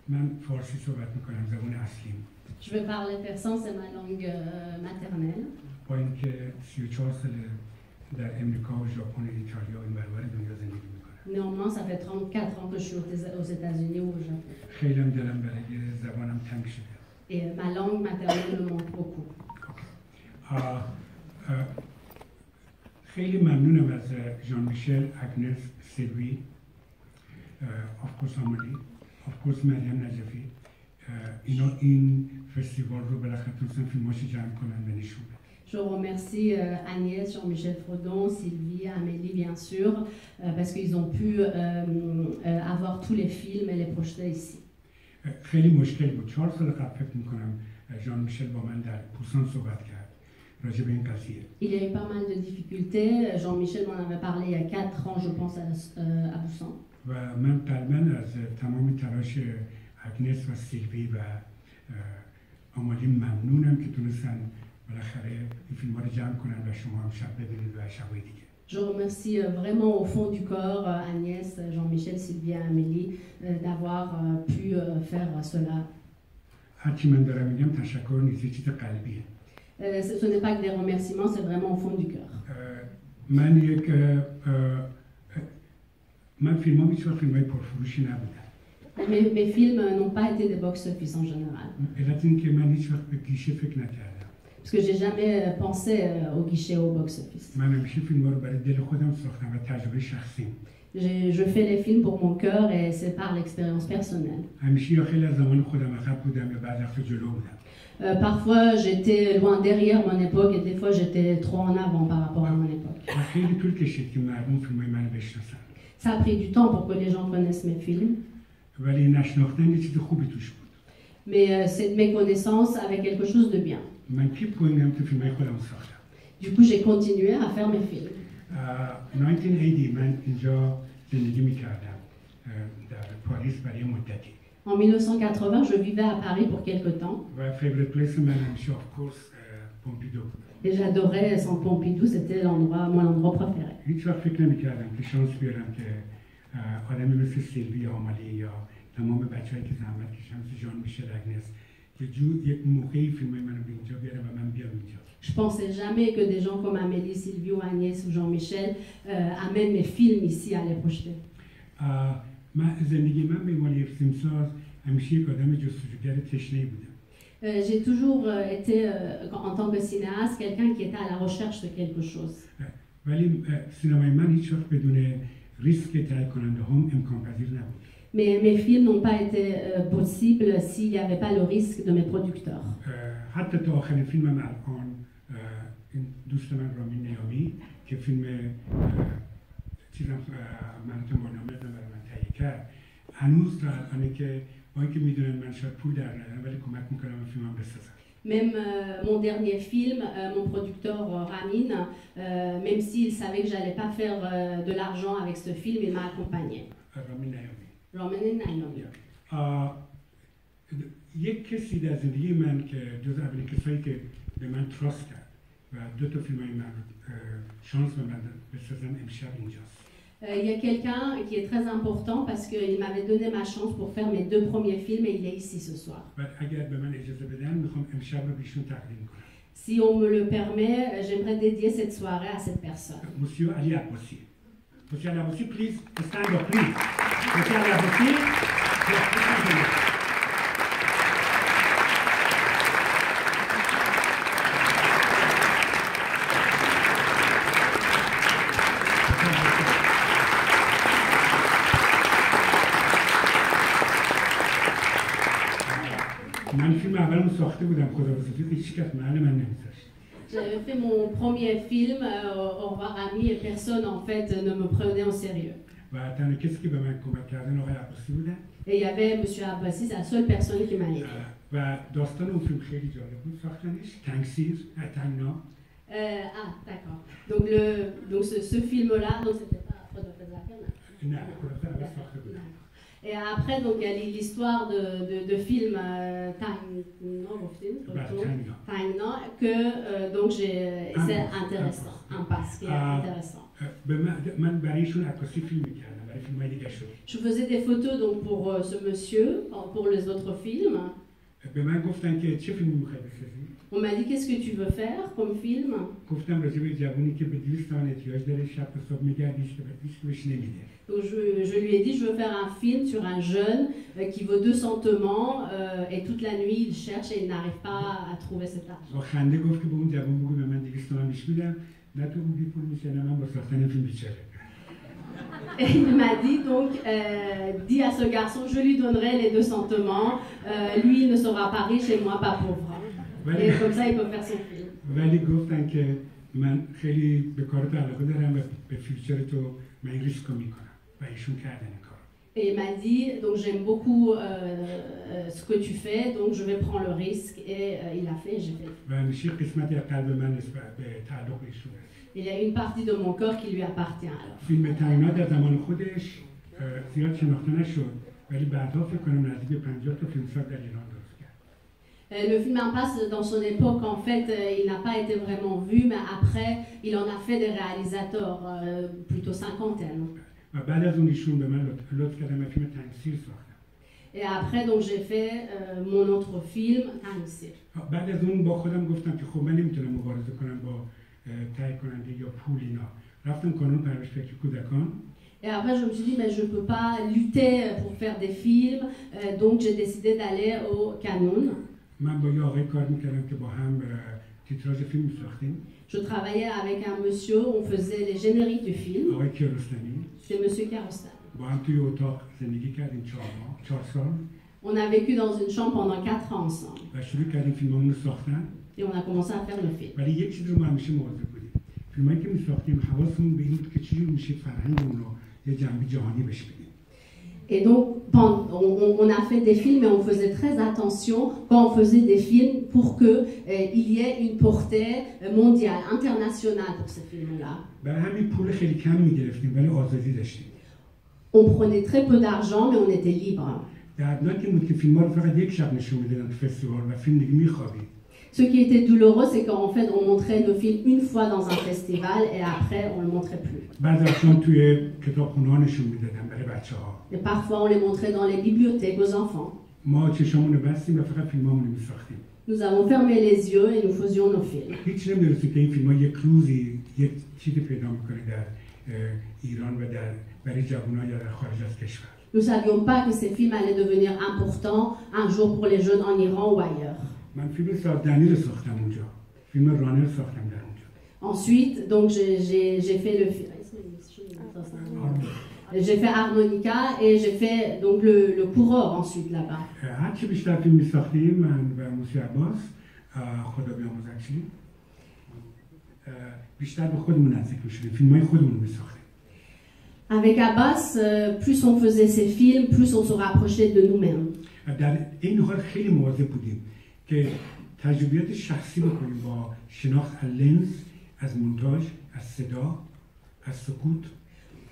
من فارسی صحبت میکنم، زبان اصلیم. Je vais parler persan, c'est ma langue maternelle. با اینکه 34 سال در امریکا و ژاپن و ایتالیا و این برابر دنیا زندگی میکنم. Néanmoins, ça fait 34 ans que je suis aux États-Unis ou au Japon. خیلی هم دلم برای زبانم تنگ شده. Et ma langue maternelle me manque beaucoup. خیلی ممنونم از ژان میشل، اگنس، سیلوی، of course آمالی، of course مریم نجفی. اینا این فستیوال رو بالاخره تونستن فیلماشو جمع کنن و نشون بدن. Je remercie Agnès, Jean-Michel Frodon, Sylvie, Amélie bien sûr, parce qu'ils ont pu avoir tous les films et les projeter ici. خیلی مشکل بود. 4 سال قبل فکر می‌کنم ژان میشل با من در پوسان صحبت کرد راجع به این قضیه. Il y a eu pas mal de difficultés. Jean-Michel m'en avait parlé il y a 4 ans, je pense, à Busan. و من قلباً از تمام تلاش اگنس و سیلوی و آمالی ممنونم که تونستن بالاخره این فیلم‌ها رو جمع کنن و شما هم شب ببینید و شب‌های دیگه. Je remercie vraiment au fond du corps Agnès, Jean-Michel, Sylvie et Amélie d'avoir pu faire cela. هرچی من دارم میگم تشکر نیست، یه چیز قلبیه. Ce n'est pas que des remerciements, c'est vraiment au fond du cœur. من فیلم‌ها هیچ‌وقت فیلم‌های پرفروشی نبودن. Mes films n'ont pas été des box-office en général. علت این که من هیچ وقت به گیشه فکر نکردم. Parce que j'ai jamais pensé au guichet au box-office. من همیشه فیلم‌ها رو برای دل خودم ساختم و تجربه شخصیم. Je fais les films pour mon cœur et c'est par l'expérience personnelle. همیشه یا خیلی از زمان خودم عقب بودم یا بعد وقت جلو بودم. Parfois j'étais loin derrière mon époque et des fois j'étais trop en avant par rapport à mon époque. و خیلی طول کشید که مردم فیلم‌های منو بشناسن. Ça a pris du temps pour que les gens connaissent mes films. ولی نشناختن یه چیز خوبی توش بود. Mais cette méconnaissance avait quelque chose de bien. من کیپ گوینگم تو فیلم‌های خودم ساختم. Du coup, j'ai continué à faire mes films. 1980 من اینجا زندگی می‌کردم در پاریس برای مدتی. En 1980, je vivais à Paris pour quelque temps. و فیوریت پلیس من همیشه of course پومپیدو. Et j'adorais Centre Pompidou, c'était mon endroit préféré. هیچ وقت فکر نمی‌کردم که شانس بیارم که آدمی مثل سیلوی آمالی یا تمام بچه‌هایی که زحمت کشیدن مثل ژان میشل، اگنس که یک موقعی فیلم‌های منو به اینجا بیاره و من بیام اینجا. Je pensais jamais que des gens comme Amélie, Sylvie ou Agnès ou Jean-Michel amènent mes films ici à les projeter. من زندگی من به عنوان یک فیلمساز همیشه یک آدم جستجوگر تشنه‌ای بودم. J'ai toujours été, en tant que cinéaste, quelqu'un qui était à la recherche de quelque chose. ولی سینمای من هیچ وقت بدون ریسک تهیه کننده هم امکان پذیر نبود. Mais mes films n'ont pas été possibles s'il n'y avait pas le risque de mes producteurs. حتی تا آخرین فیلمم الان این دوست من رامین نیامی که فیلم چیزم مناطق برنامه برای من تهیه کرد، هنوز تا الانه که با اینکه میدونن من شاید پول در ندارم ولی کمک میکنم این فیلمم بسازم. Même mon dernier film, mon producteur Ramin, même s'il savait que j'allais pas faire de l'argent avec ce film, il m'a accompagné. رامین نیامی. یک کسی در زندگی من که جز اولین کسایی که به من تراست کرد و 2 تا فیلمای من شانس به من بسازن امشب اینجاست. Il y a quelqu'un qui est très important parce qu'il m'avait donné ma chance pour faire mes 2 premiers films et il est ici ce soir. اگر به من اجازه بدن میخوام امشب رو بهشون تقدیم کنم. Si on me le permet, j'aimerais dédier cette soirée à cette personne. Monsieur Ali Abbasi. Monsieur Ali Abbasi, please stand up, please. Monsieur Ali Abbasi. من فیلم اولم ساخته بودم خداحافظی که هیچ کس محل من نمیذاشت. J'avais fait mon premier film, Au revoir ami, et personne en fait ne me prenait au sérieux. و تنها کسی که به من کمک کردن آقای عباسی بودن. Et il y avait Monsieur Abbasi, c'est la seule personne qui m'a aidé. و داستان اون فیلم خیلی جالب بود ساختنش، تنگسیر، تنگنا. D'accord. Donc ce film-là, donc c'était pas Fred de Fezzaker, نه، خودت اول ساخته بودم. Et après, donc, il y a l'histoire de film Time, que donc c'est intéressant, Impasse, qui est intéressant. Je faisais des photos donc pour ce monsieur, pour les autres films. On m'a dit qu'est-ce que tu veux faire comme film. Donc je lui ai dit je veux faire un film sur un jeune qui veut 2 centiments et toute la nuit il cherche et il n'arrive pas à trouver cet argent. Et il m'a dit donc, dis à ce garçon, je lui donnerai les 2 centiments, lui il ne sera pas riche et moi pas pauvre. Et comme ça il peut faire son film. Et il m'a dit, donc j'aime beaucoup ce que tu fais, donc je vais prendre le risque. Et il a fait, j'ai fait. Il y a une partie de mon corps qui lui appartient alors. Le film Impasse, dans son époque, en fait, il n'a pas été vraiment vu, mais après, il en a fait des réalisateurs, plutôt 50. Et après, donc, j'ai fait mon autre film, Tansir. Et après, je me suis dit, mais je ne peux pas lutter pour faire des films, donc j'ai décidé d'aller au Canon. Je travaillais avec un monsieur, on faisait les génériques du film. C'est monsieur Kiarostami. On a vécu dans une chambre pendant 4 ans ensemble. Et on a commencé à faire le film. Et donc, on a fait des films et on faisait très attention quand on faisait des films pour qu'il y ait une portée mondiale, internationale pour ces films-là. On prenait très peu d'argent, mais on était libre. Ce qui était douloureux, c'est qu'en fait, on montrait nos films une fois dans un festival et après, on ne le montrait plus. Et parfois, on les montrait dans les bibliothèques aux enfants. Nous avons fermé les yeux et nous faisions nos films. Nous ne savions pas que ces films allaient devenir importants un jour pour les jeunes en Iran ou ailleurs. Ensuite, donc j'ai fait le film. J'ai fait Harmonica et j'ai fait donc le coureur ensuite là-bas. Avec Abbas, plus on faisait ces films, plus on se rapprochait de nous-mêmes.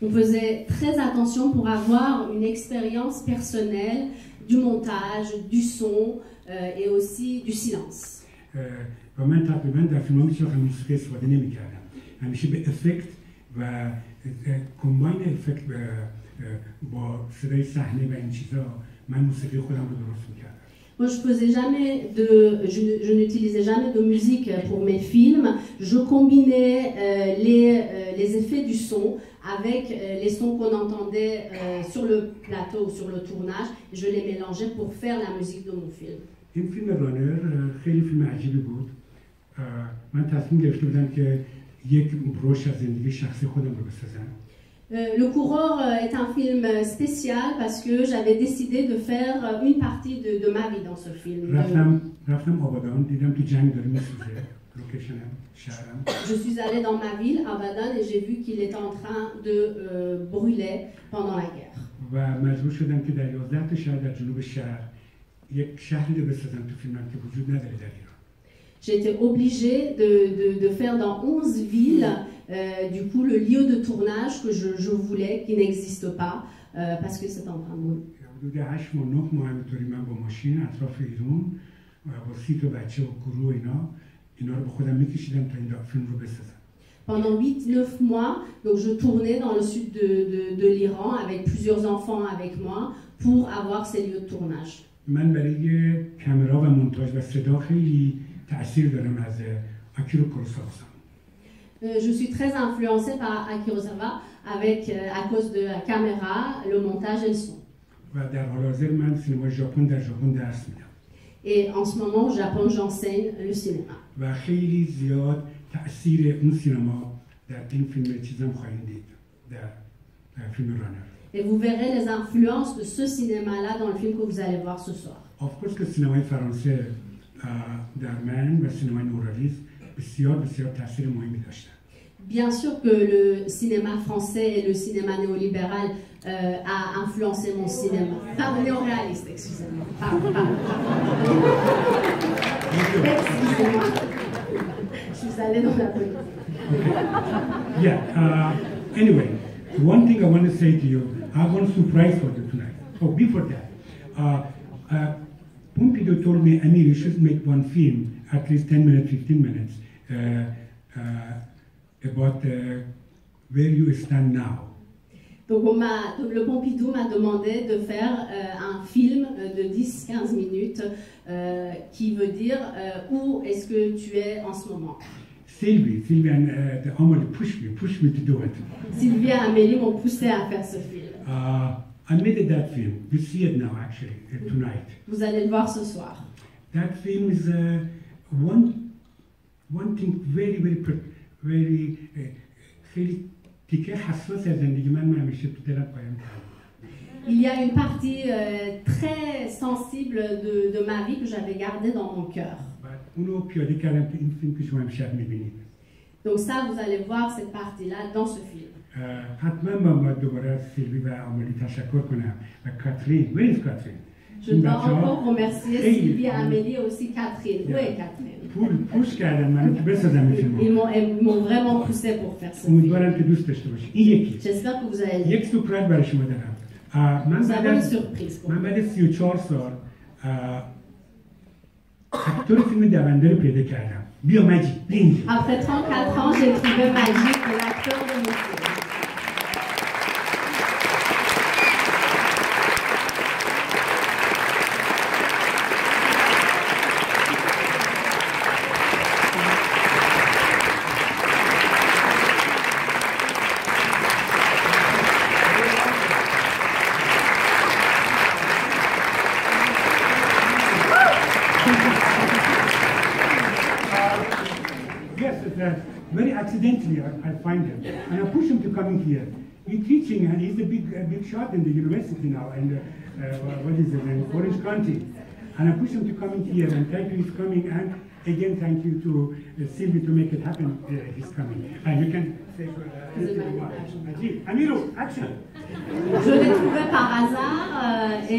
On faisait très attention pour avoir une expérience personnelle du montage, du son et aussi du silence. Moi, je n'utilisais jamais de musique pour mes films. Je combinais les effets du son avec les sons qu'on entendait sur le plateau ou sur le tournage. Je les mélangeais pour faire la musique de mon film. Le coureur est un film spécial parce que j'avais décidé de faire une partie de ma vie dans ce film. Je suis allée dans ma ville, Abadan, et j'ai vu qu'il était en train de brûler pendant la guerre. J'ai été obligée de faire dans 11 villes du coup le lieu de tournage que je voulais, qui n'existe pas, parce que c'est en train de brûler. حدود 8 ماه 9 ماه همینطوری من با ماشین اطراف ایران با 30 تا بچه و گروه اینا رو به خودم میکشیدم تا این فیلم رو بسازم. Pendant 8-9 mois, donc je tournais dans le sud de l'Iran avec plusieurs enfants avec moi pour avoir ces lieux de tournage. من برای کامرا و مونتاژ و صدا خیلی تأثیر دارم از آکیرو کوروساوا. Je suis très influencée par Akira Kurosawa avec, à cause de la caméra, le montage et le son. و در حال حاضر من سینما ژاپن در ژاپن درس میدم. Et en ce moment, au Japon, j'enseigne le cinéma. و خیلی زیاد تأثیر اون سینما در این فیلم چیزم خواهید دید در فیلم رانر. Et vous verrez les influences de ce cinéma-là dans le film que vous allez voir ce soir. Of course که سینمای فرانسه در من و سینمای نورالیسم بسیار تأثیر مهمی داشتن. Bien sûr que le cinéma français et le cinéma néolibéral a influencé mon cinéma. Pardon, néoréaliste, excusez-moi. Pardon. Excusez-moi. Je suis allée dans la politique. Okay. Yeah. Anyway, one thing I want to say to you, I have one surprise for you tonight. Oh, before that, Pompidou told me, Amir, you should make one film, at least 10 minutes, 15 minutes, about where you stand now. Donc le Pompidou m'a demandé de faire un film de 10-15 minutes qui veut dire où est-ce que tu es en ce moment. Sylvie and Amelie pushed me to do it. Sylvie et Amélie m'ont poussé à faire ce film. I made that film. You see it now, actually, tonight. Vous allez le voir ce soir. That film is one thing very خیلی تیکه حساس از زندگی من همیشه تو دلم قایم کردم. Il y a une partie très sensible de ma vie que j'avais gardée dans mon cœur. بعد اونو پیاده کردم تو این فیلم که شما امشب می‌بینید. Donc ça, vous allez voir cette partie-là dans ce film. حتما با دوباره از سیلوی و آمالی تشکر کنم و کاترین. Where is Catherine? Je dois encore remercier Sylvie, Amélie et aussi Catherine. Où est Catherine? پوش کردن من که بسازم این فیلم. Ils m'ont vraiment poussé pour faire ce film. امیدوارم که دوست داشته باشی. این یکی. J'espère que vous allez. یک سورپرایز برای شما دارم. من بعد 34 سال اکتور فیلم دونده رو پیدا کردم. بیا مجید. Après 34 ans, j'ai trouvé Majid, l'acteur de mon film. Very accidentally, I find him, and I push him to coming here. He's teaching, and he's a big shot in the university now, and what is it, in Orange County. And I push him to coming here, and thank you, he's coming, and again, thank you to Sylvie to make it happen. He's coming, and you can say, Amiro, action. Je l'ai trouvé par hasard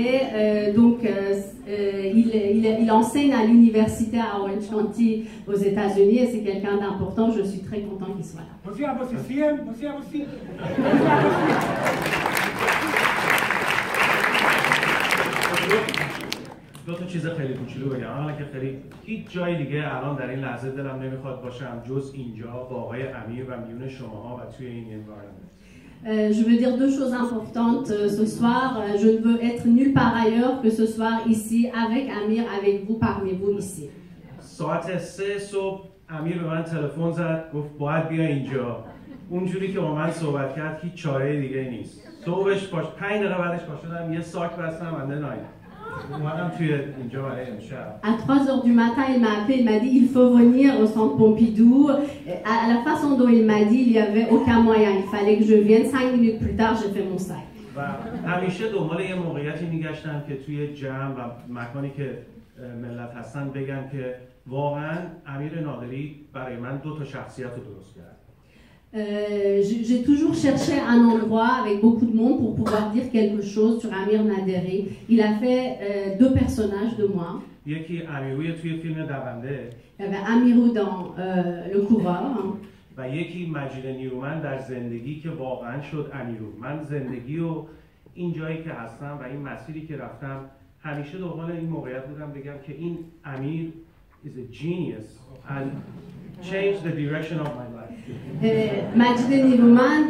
et donc il enseigne à l'université à Orange County aux États-Unis et c'est quelqu'un d'important. Je suis très content qu'il soit là. دو تا چیز خیلی کوچولو بگم. اولا که خیلی هیچ جای دیگه الان در این لحظه دلم نمیخواد باشم جز اینجا با آقای امیر و میون شماها و توی این environment. Je veux dire deux choses importantes ce soir. Je ne veux être nulle part ailleurs que ce soir ici avec Amir, avec vous, parmi vous ici. ساعت 3 صبح امیر به من تلفن زد گفت باید بیا اینجا. اونجوری که با من صحبت کرد هیچ چاره دیگه نیست. صبحش 5 دقیقه بعدش پا شدم یه ساک بستم and then اومدم توی اینجا برای امشب. À 3 heures du matin, il m'a appelé, il m'a dit il faut venir au centre Pompidou. À la façon dont il m'a dit, il n'y avait aucun moyen. Il fallait que je vienne. 5 minutes plus tard, j'ai fait mon sac. و همیشه دنبال یه موقعیتی میگشتم که توی جمع و مکانی که ملت هستن بگم که واقعا امیر نادری برای من 2 تا شخصیت رو درست کرد. J'ai toujours cherché un endroit avec beaucoup de monde pour pouvoir dire quelque chose sur Amir Naderi. Il a fait 2 personnages de moi. یکی امیروی توی فیلم دونده. Il y avait Amirou dans Le Coureur. و یکی مجید نیرومند در زندگی که واقعا شد امیرو. من زندگی و این جایی که هستم و این مسیری که رفتم همیشه دنبال این موقعیت بودم بگم که این امیر is a genius and changed the direction of my life. Majid Nilumand,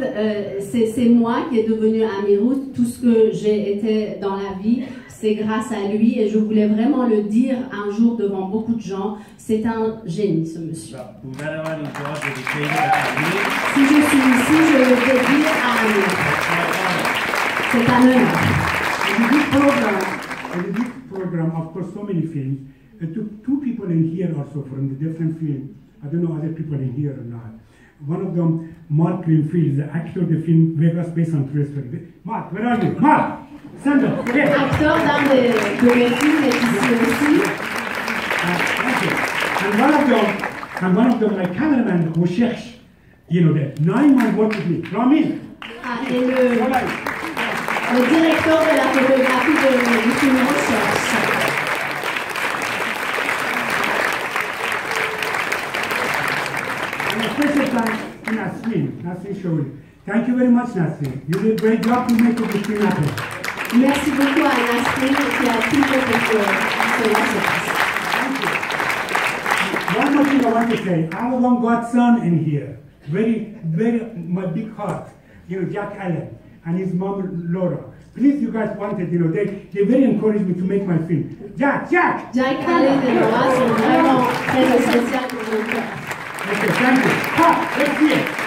c'est moi qui est devenu Amirou. Tout ce que j'ai été dans la vie, c'est grâce à lui et je voulais vraiment le dire un jour devant beaucoup de gens. C'est un génie, ce monsieur. Si je suis ici, je le dédie à Amir. C'est un honneur. In this program, of course, so many films. Two people in here also from the different films. I don't know other people in here or not. One of them, Mark Greenfield, the actor of the film Vegas based on true story. Mark, where are you? Mark, stand up. Okay. Acteur d'un de mes films est ici aussi. Okay. And one of them, my cameraman who cherche, you know that 9 months work with me. Ramin. Ah, et le directeur de la photographie du film Recherche. Nasrin Showri. Thank you very much, Nasrin. You did a great job to make this thing happen. Merci beaucoup à Nasrin qui a tout fait pour que cela se passe. One more thing I want to say. I have one godson in here. My big heart. You know, Jack Allen and his mom Laura. Please, you guys wanted, you know, they very encouraged me to make my film. Jack Allen et Laura sont vraiment très spéciaux pour mon cœur. Okay, thank you. Let's see it.